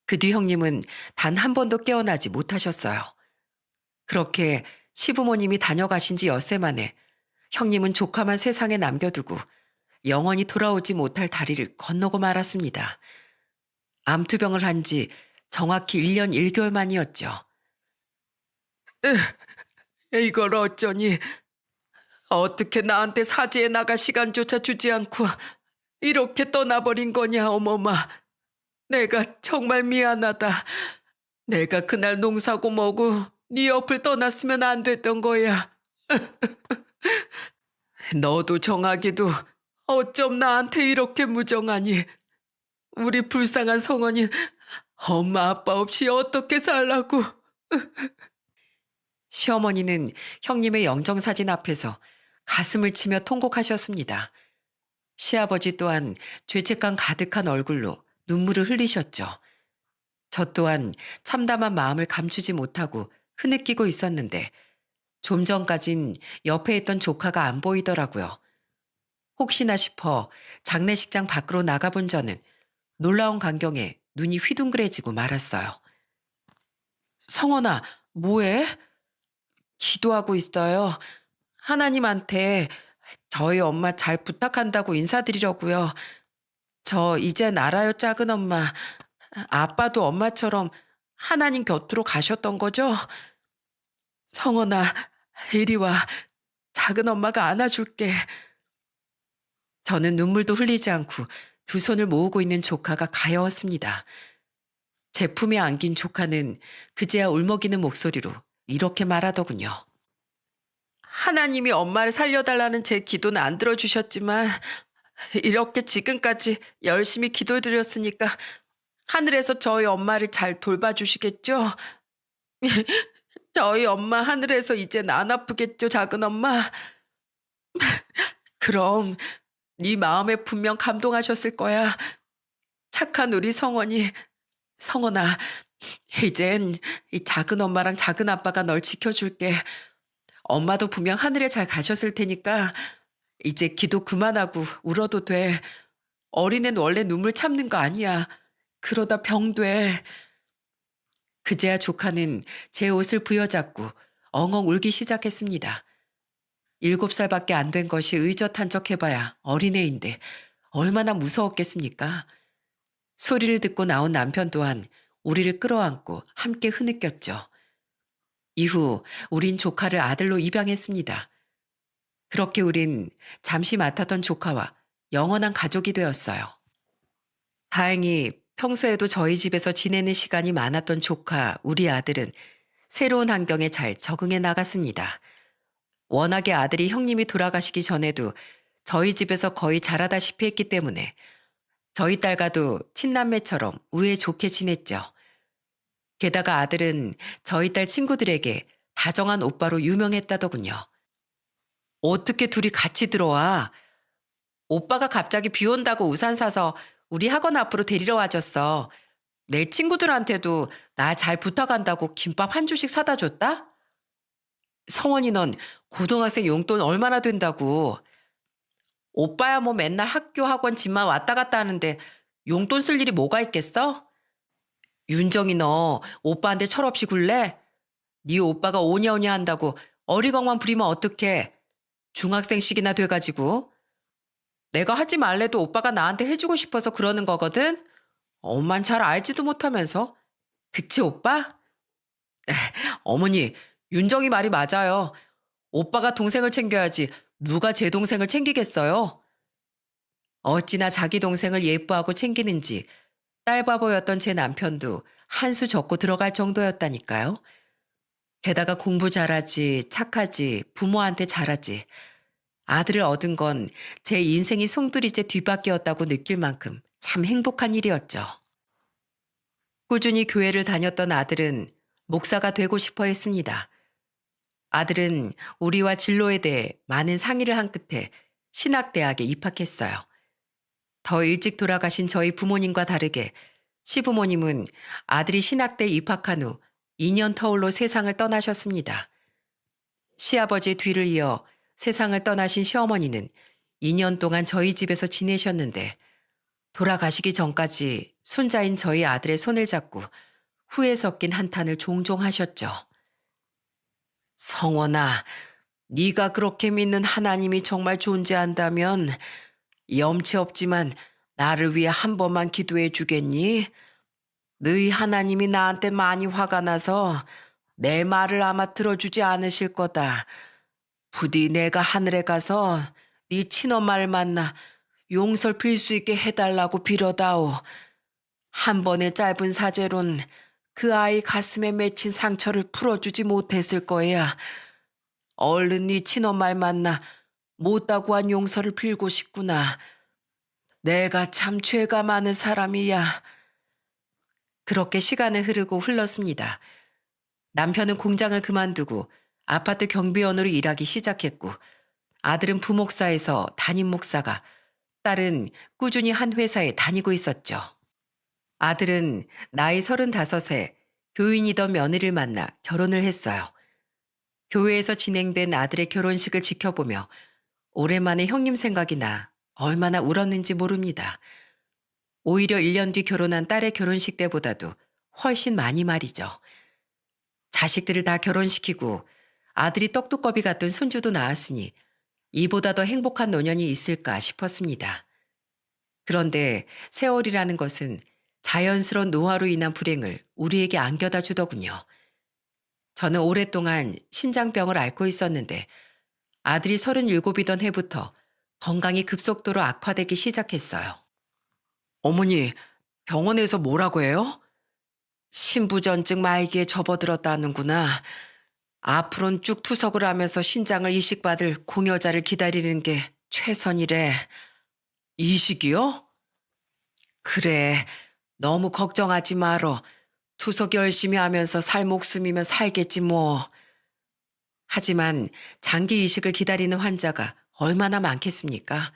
그 뒤 형님은 단 한 번도 깨어나지 못하셨어요. 그렇게 시부모님이 다녀가신 지 엿새 만에 형님은 조카만 세상에 남겨두고 영원히 돌아오지 못할 다리를 건너고 말았습니다. 암투병을 한 지 정확히 1년 1개월 만이었죠. 이걸 어쩌니. 어떻게 나한테 사지에 나갈 시간조차 주지 않고 이렇게 떠나버린 거냐, 어머마. 내가 정말 미안하다. 내가 그날 농사고 뭐고 네 옆을 떠났으면 안 됐던 거야. 너도 정하기도 어쩜 나한테 이렇게 무정하니. 우리 불쌍한 성원이 엄마 아빠 없이 어떻게 살라고. 시어머니는 형님의 영정사진 앞에서 가슴을 치며 통곡하셨습니다. 시아버지 또한 죄책감 가득한 얼굴로 눈물을 흘리셨죠. 저 또한 참담한 마음을 감추지 못하고 흐느끼고 있었는데 좀 전까진 옆에 있던 조카가 안 보이더라고요. 혹시나 싶어 장례식장 밖으로 나가본 저는 놀라운 광경에 눈이 휘둥그레지고 말았어요. 성원아, 뭐해? 기도하고 있어요. 하나님한테 저희 엄마 잘 부탁한다고 인사드리려고요. 저 이젠 알아요, 작은 엄마. 아빠도 엄마처럼 하나님 곁으로 가셨던 거죠? 성원아, 이리 와. 작은 엄마가 안아줄게. 저는 눈물도 흘리지 않고 두 손을 모으고 있는 조카가 가여웠습니다. 제 품에 안긴 조카는 그제야 울먹이는 목소리로 이렇게 말하더군요. 하나님이 엄마를 살려달라는 제 기도는 안 들어주셨지만 이렇게 지금까지 열심히 기도드렸으니까 하늘에서 저희 엄마를 잘 돌봐주시겠죠? 저희 엄마 하늘에서 이젠 안 아프겠죠, 작은 엄마? 그럼 네 마음에 분명 감동하셨을 거야. 착한 우리 성원이. 성원아, 이젠 이 작은 엄마랑 작은 아빠가 널 지켜줄게. 엄마도 분명 하늘에 잘 가셨을 테니까 이제 기도 그만하고 울어도 돼. 어린애는 원래 눈물 참는 거 아니야. 그러다 병돼. 그제야 조카는 제 옷을 부여잡고 엉엉 울기 시작했습니다. 7살밖에 안 된 것이 의젓한 척 해봐야 어린애인데 얼마나 무서웠겠습니까? 소리를 듣고 나온 남편 또한 우리를 끌어안고 함께 흐느꼈죠. 이후 우린 조카를 아들로 입양했습니다. 그렇게 우린 잠시 맡았던 조카와 영원한 가족이 되었어요. 다행히 평소에도 저희 집에서 지내는 시간이 많았던 조카, 우리 아들은 새로운 환경에 잘 적응해 나갔습니다. 워낙에 아들이 형님이 돌아가시기 전에도 저희 집에서 거의 자라다시피 했기 때문에 저희 딸과도 친남매처럼 우애 좋게 지냈죠. 게다가 아들은 저희 딸 친구들에게 다정한 오빠로 유명했다더군요. 어떻게 둘이 같이 들어와? 오빠가 갑자기 비 온다고 우산 사서 우리 학원 앞으로 데리러 와줬어. 내 친구들한테도 나 잘 부탁한다고 김밥 한 주씩 사다 줬다? 성원이 넌 고등학생 용돈 얼마나 된다고. 오빠야 뭐 맨날 학교 학원 집만 왔다 갔다 하는데 용돈 쓸 일이 뭐가 있겠어? 윤정이 너 오빠한테 철없이 굴래? 네 오빠가 오냐오냐 한다고 어리광만 부리면 어떡해. 중학생씩이나 돼가지고. 내가 하지 말래도 오빠가 나한테 해주고 싶어서 그러는 거거든? 엄만 잘 알지도 못하면서. 그치 오빠? 어머니, 윤정이 말이 맞아요. 오빠가 동생을 챙겨야지 누가 제 동생을 챙기겠어요? 어찌나 자기 동생을 예뻐하고 챙기는지 딸 바보였던 제 남편도 한 수 접고 들어갈 정도였다니까요. 게다가 공부 잘하지, 착하지, 부모한테 잘하지. 아들을 얻은 건 제 인생이 송두리째 뒤바뀌었다고 느낄 만큼 참 행복한 일이었죠. 꾸준히 교회를 다녔던 아들은 목사가 되고 싶어 했습니다. 아들은 우리와 진로에 대해 많은 상의를 한 끝에 신학대학에 입학했어요. 더 일찍 돌아가신 저희 부모님과 다르게 시부모님은 아들이 신학대에 입학한 후 2년 터울로 세상을 떠나셨습니다. 시아버지 뒤를 이어 세상을 떠나신 시어머니는 2년 동안 저희 집에서 지내셨는데 돌아가시기 전까지 손자인 저희 아들의 손을 잡고 후회 섞인 한탄을 종종 하셨죠. 성원아, 네가 그렇게 믿는 하나님이 정말 존재한다면 염치 없지만 나를 위해 한 번만 기도해 주겠니? 너희 하나님이 나한테 많이 화가 나서 내 말을 아마 들어주지 않으실 거다. 부디 내가 하늘에 가서 네 친엄마를 만나 용서를 빌 수 있게 해달라고 빌어다오. 한 번의 짧은 사죄론 그 아이 가슴에 맺힌 상처를 풀어주지 못했을 거야. 얼른 네 친엄마를 만나 못다고 한 용서를 빌고 싶구나. 내가 참 죄가 많은 사람이야. 그렇게 시간은 흐르고 흘렀습니다. 남편은 공장을 그만두고 아파트 경비원으로 일하기 시작했고 아들은 부목사에서 담임 목사가, 딸은 꾸준히 한 회사에 다니고 있었죠. 아들은 나이 35에 교인이던 며느리를 만나 결혼을 했어요. 교회에서 진행된 아들의 결혼식을 지켜보며 오랜만에 형님 생각이 나 얼마나 울었는지 모릅니다. 오히려 1년 뒤 결혼한 딸의 결혼식 때보다도 훨씬 많이 말이죠. 자식들을 다 결혼시키고 아들이 떡두꺼비 같은 손주도 낳았으니 이보다 더 행복한 노년이 있을까 싶었습니다. 그런데 세월이라는 것은 자연스러운 노화로 인한 불행을 우리에게 안겨다 주더군요. 저는 오랫동안 신장병을 앓고 있었는데 아들이 37이던 해부터 건강이 급속도로 악화되기 시작했어요. 어머니, 병원에서 뭐라고 해요? 신부전증 말기에 접어들었다는구나. 앞으로는 쭉 투석을 하면서 신장을 이식받을 공여자를 기다리는 게 최선이래. 이식이요? 그래, 너무 걱정하지 말어. 투석 열심히 하면서 살 목숨이면 살겠지 뭐. 하지만 장기 이식을 기다리는 환자가 얼마나 많겠습니까?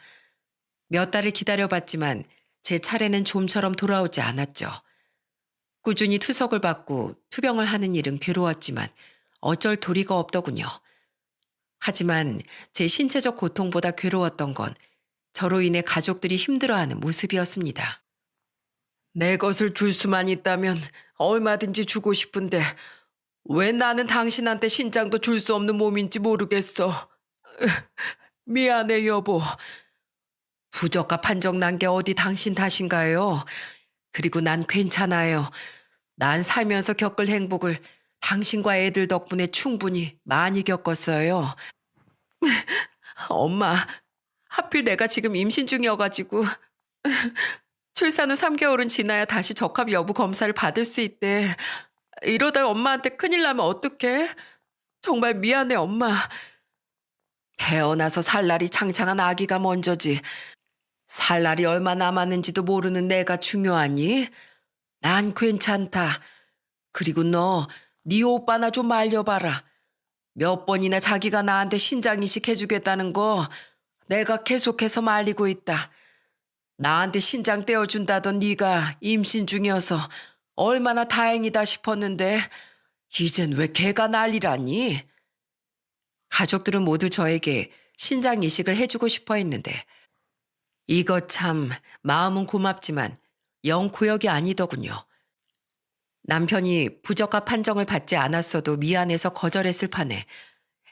몇 달을 기다려봤지만 제 차례는 좀처럼 돌아오지 않았죠. 꾸준히 투석을 받고 투병을 하는 일은 괴로웠지만 어쩔 도리가 없더군요. 하지만 제 신체적 고통보다 괴로웠던 건 저로 인해 가족들이 힘들어하는 모습이었습니다. 내 것을 줄 수만 있다면 얼마든지 주고 싶은데 왜 나는 당신한테 신장도 줄 수 없는 몸인지 모르겠어. 미안해 여보. 부적과 판정 난 게 어디 당신 탓인가요? 그리고 난 괜찮아요. 난 살면서 겪을 행복을 당신과 애들 덕분에 충분히 많이 겪었어요. 엄마, 하필 내가 지금 임신 중이어가지고 출산 후 3개월은 지나야 다시 적합 여부 검사를 받을 수 있대. 이러다 엄마한테 큰일 나면 어떡해? 정말 미안해, 엄마. 태어나서 살 날이 창창한 아기가 먼저지. 살 날이 얼마 남았는지도 모르는 내가 중요하니? 난 괜찮다. 그리고 너, 네 오빠나 좀 말려봐라. 몇 번이나 자기가 나한테 신장 이식해주겠다는 거 내가 계속해서 말리고 있다. 나한테 신장 떼어준다던 네가 임신 중이어서 얼마나 다행이다 싶었는데 이젠 왜 걔가 난리라니? 가족들은 모두 저에게 신장 이식을 해주고 싶어 했는데 이거 참 마음은 고맙지만 영 고역이 아니더군요. 남편이 부적합 판정을 받지 않았어도 미안해서 거절했을 판에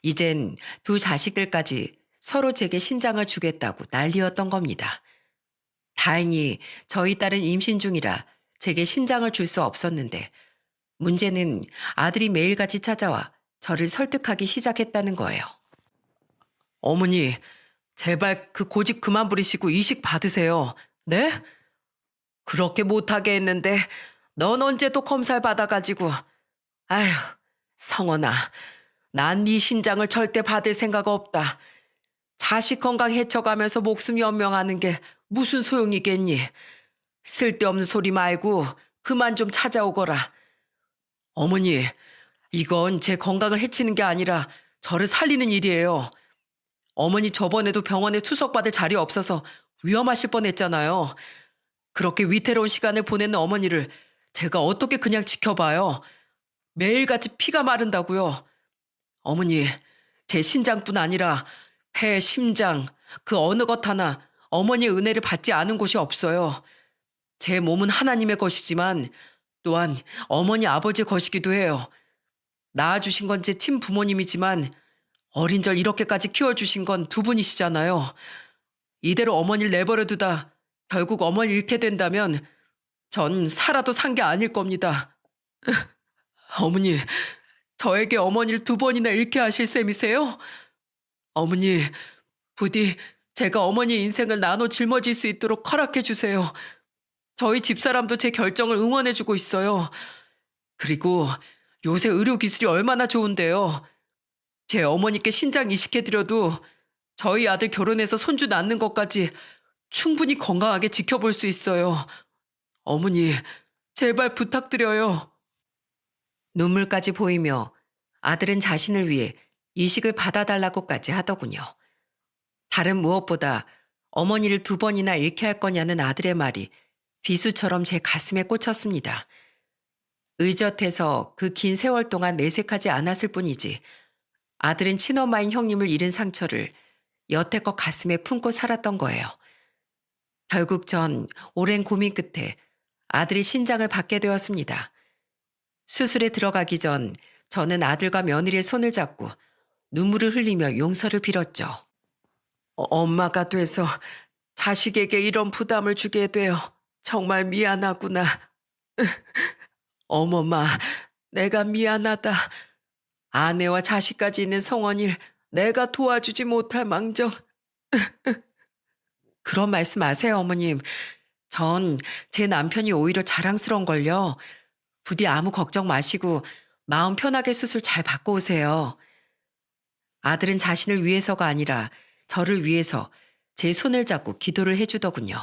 이젠 두 자식들까지 서로 제게 신장을 주겠다고 난리였던 겁니다. 다행히 저희 딸은 임신 중이라 제게 신장을 줄 수 없었는데 문제는 아들이 매일같이 찾아와 저를 설득하기 시작했다는 거예요. 어머니, 제발 그 고집 그만 부리시고 이식 받으세요. 네? 그렇게 못하게 했는데 넌 언제 또 검사를 받아가지고. 아휴, 성원아, 난 네 신장을 절대 받을 생각 없다. 자식 건강 해쳐가면서 목숨 연명하는 게 무슨 소용이겠니? 쓸데없는 소리 말고 그만 좀 찾아오거라. 어머니, 이건 제 건강을 해치는 게 아니라 저를 살리는 일이에요. 어머니 저번에도 병원에 투석받을 자리 없어서 위험하실 뻔했잖아요. 그렇게 위태로운 시간을 보내는 어머니를 제가 어떻게 그냥 지켜봐요. 매일같이 피가 마른다고요. 어머니, 제 신장뿐 아니라 폐, 심장, 그 어느 것 하나 어머니의 은혜를 받지 않은 곳이 없어요. 제 몸은 하나님의 것이지만 또한 어머니 아버지의 것이기도 해요. 낳아주신 건 제 친부모님이지만 어린절 이렇게까지 키워주신 건 두 분이시잖아요. 이대로 어머니를 내버려두다 결국 어머니 잃게 된다면 전 살아도 산 게 아닐 겁니다. 어머니, 저에게 어머니를 두 번이나 잃게 하실 셈이세요? 어머니, 부디 제가 어머니의 인생을 나눠 짊어질 수 있도록 허락해 주세요. 저희 집사람도 제 결정을 응원해주고 있어요. 그리고 요새 의료기술이 얼마나 좋은데요. 제 어머니께 신장 이식해드려도 저희 아들 결혼해서 손주 낳는 것까지 충분히 건강하게 지켜볼 수 있어요. 어머니, 제발 부탁드려요. 눈물까지 보이며 아들은 자신을 위해 이식을 받아달라고까지 하더군요. 다른 무엇보다 어머니를 두 번이나 잃게 할 거냐는 아들의 말이 비수처럼 제 가슴에 꽂혔습니다. 의젓해서 그 긴 세월 동안 내색하지 않았을 뿐이지 아들은 친엄마인 형님을 잃은 상처를 여태껏 가슴에 품고 살았던 거예요. 결국 전 오랜 고민 끝에 아들의 신장을 받게 되었습니다. 수술에 들어가기 전 저는 아들과 며느리의 손을 잡고 눈물을 흘리며 용서를 빌었죠. 엄마가 돼서 자식에게 이런 부담을 주게 되어 정말 미안하구나. 어머마, 내가 미안하다. 아내와 자식까지 있는 성원이를 내가 도와주지 못할 망정. 그런 말씀 마세요, 어머님. 전 제 남편이 오히려 자랑스러운걸요. 부디 아무 걱정 마시고 마음 편하게 수술 잘 받고 오세요. 아들은 자신을 위해서가 아니라 저를 위해서 제 손을 잡고 기도를 해주더군요.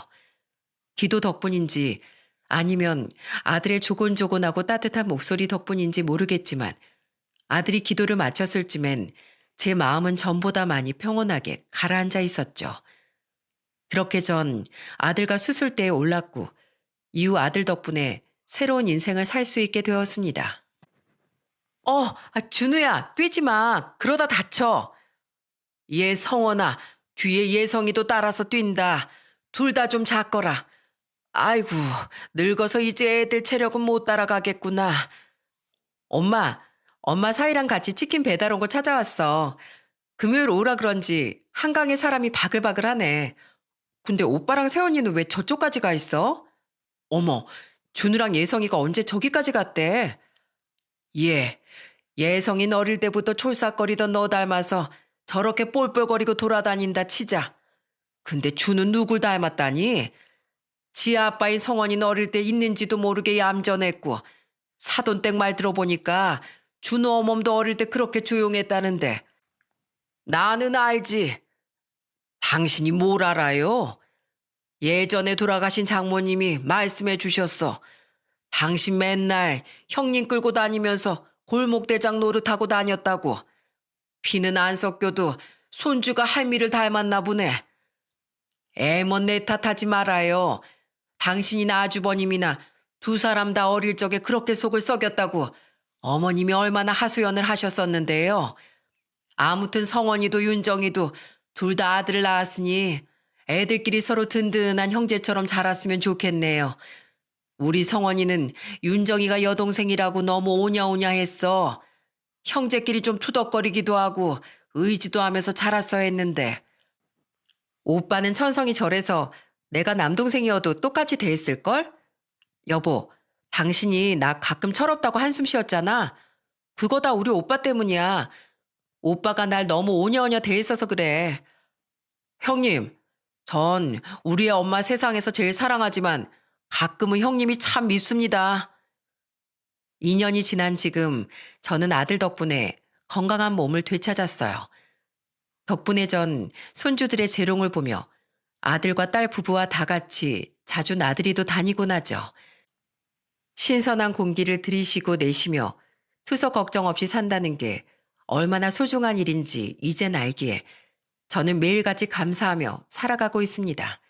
기도 덕분인지 아니면 아들의 조곤조곤하고 따뜻한 목소리 덕분인지 모르겠지만 아들이 기도를 마쳤을 쯤엔 제 마음은 전보다 많이 평온하게 가라앉아 있었죠. 그렇게 전 아들과 수술대에 올랐고 이후 아들 덕분에 새로운 인생을 살 수 있게 되었습니다. 준우야, 뛰지 마. 그러다 다쳐. 얘 성원아, 뒤에 예성이도 따라서 뛴다. 둘 다 좀 작거라. 아이고, 늙어서 이제 애들 체력은 못 따라가겠구나. 엄마 사이랑 같이 치킨 배달 온 거 찾아왔어. 금요일 오라 그런지 한강에 사람이 바글바글하네. 근데 오빠랑 세원이는 왜 저쪽까지 가 있어? 어머, 준우랑 예성이가 언제 저기까지 갔대? 예성이는 어릴 때부터 촐싹거리던 너 닮아서 저렇게 볼볼거리고 돌아다닌다 치자. 근데 준우는 누굴 닮았다니? 지 아빠인 성원이는 어릴 때 있는지도 모르게 얌전했고 사돈댁 말 들어보니까 준호 어멈도 어릴 때 그렇게 조용했다는데 나는 알지. 당신이 뭘 알아요? 예전에 돌아가신 장모님이 말씀해 주셨어. 당신 맨날 형님 끌고 다니면서 골목대장 노릇하고 다녔다고. 피는 안 섞여도 손주가 할미를 닮았나 보네. 애먼 내 탓하지 말아요. 당신이나 아주버님이나 두 사람 다 어릴 적에 그렇게 속을 썩였다고 어머님이 얼마나 하소연을 하셨었는데요. 아무튼 성원이도 윤정이도 둘 다 아들을 낳았으니 애들끼리 서로 든든한 형제처럼 자랐으면 좋겠네요. 우리 성원이는 윤정이가 여동생이라고 너무 오냐오냐 했어. 형제끼리 좀 투덕거리기도 하고 의지도 하면서 자랐어야 했는데. 오빠는 천성이 절해서 내가 남동생이어도 똑같이 대했을걸? 여보, 당신이 나 가끔 철없다고 한숨 쉬었잖아. 그거 다 우리 오빠 때문이야. 오빠가 날 너무 오냐오냐 대했어서 그래. 형님, 전 우리의 엄마 세상에서 제일 사랑하지만 가끔은 형님이 참 밉습니다. 2년이 지난 지금 저는 아들 덕분에 건강한 몸을 되찾았어요. 덕분에 전 손주들의 재롱을 보며 아들과 딸 부부와 다 같이 자주 나들이도 다니곤 하죠. 신선한 공기를 들이쉬고 내쉬며 투석 걱정 없이 산다는 게 얼마나 소중한 일인지 이젠 알기에 저는 매일같이 감사하며 살아가고 있습니다.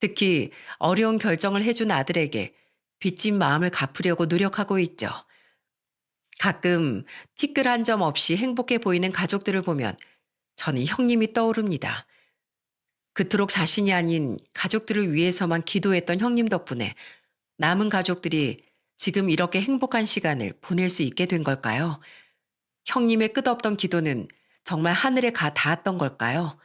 특히 어려운 결정을 해준 아들에게 빚진 마음을 갚으려고 노력하고 있죠. 가끔 티끌 한 점 없이 행복해 보이는 가족들을 보면 저는 형님이 떠오릅니다. 그토록 자신이 아닌 가족들을 위해서만 기도했던 형님 덕분에 남은 가족들이 지금 이렇게 행복한 시간을 보낼 수 있게 된 걸까요? 형님의 끝없던 기도는 정말 하늘에 가 닿았던 걸까요?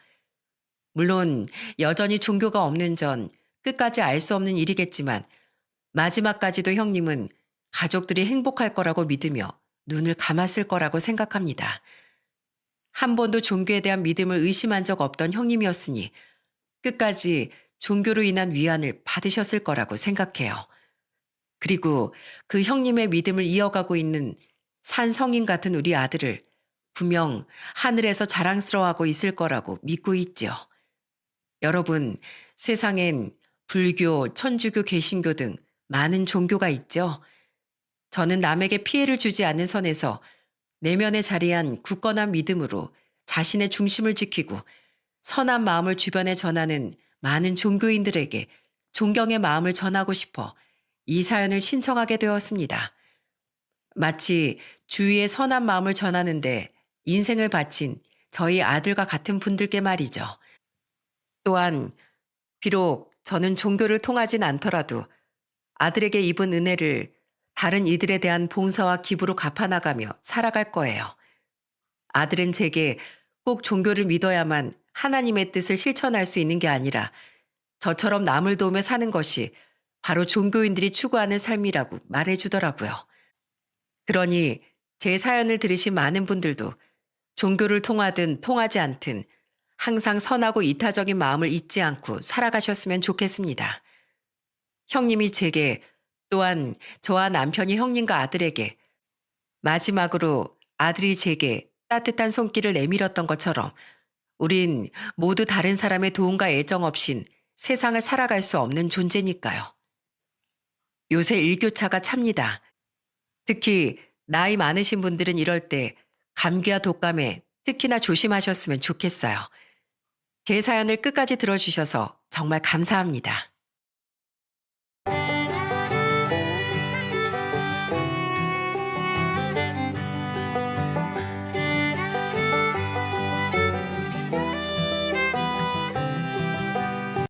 물론 여전히 종교가 없는 전 끝까지 알 수 없는 일이겠지만 마지막까지도 형님은 가족들이 행복할 거라고 믿으며 눈을 감았을 거라고 생각합니다. 한 번도 종교에 대한 믿음을 의심한 적 없던 형님이었으니 끝까지 종교로 인한 위안을 받으셨을 거라고 생각해요. 그리고 그 형님의 믿음을 이어가고 있는 산성인 같은 우리 아들을 분명 하늘에서 자랑스러워하고 있을 거라고 믿고 있죠. 여러분, 세상엔 불교, 천주교, 개신교 등 많은 종교가 있죠. 저는 남에게 피해를 주지 않는 선에서 내면에 자리한 굳건한 믿음으로 자신의 중심을 지키고 선한 마음을 주변에 전하는 많은 종교인들에게 존경의 마음을 전하고 싶어 이 사연을 신청하게 되었습니다. 마치 주위의 선한 마음을 전하는데 인생을 바친 저희 아들과 같은 분들께 말이죠. 또한 비록 저는 종교를 통하진 않더라도 아들에게 입은 은혜를 다른 이들에 대한 봉사와 기부로 갚아나가며 살아갈 거예요. 아들은 제게 꼭 종교를 믿어야만 하나님의 뜻을 실천할 수 있는 게 아니라 저처럼 남을 도우며 사는 것이 바로 종교인들이 추구하는 삶이라고 말해주더라고요. 그러니 제 사연을 들으신 많은 분들도 종교를 통하든 통하지 않든 항상 선하고 이타적인 마음을 잊지 않고 살아가셨으면 좋겠습니다. 형님이 제게 또한 저와 남편이 형님과 아들에게 마지막으로 아들이 제게 따뜻한 손길을 내밀었던 것처럼 우린 모두 다른 사람의 도움과 애정 없인 세상을 살아갈 수 없는 존재니까요. 요새 일교차가 찹니다. 특히 나이 많으신 분들은 이럴 때 감기와 독감에 특히나 조심하셨으면 좋겠어요. 제 사연을 끝까지 들어주셔서 정말 감사합니다.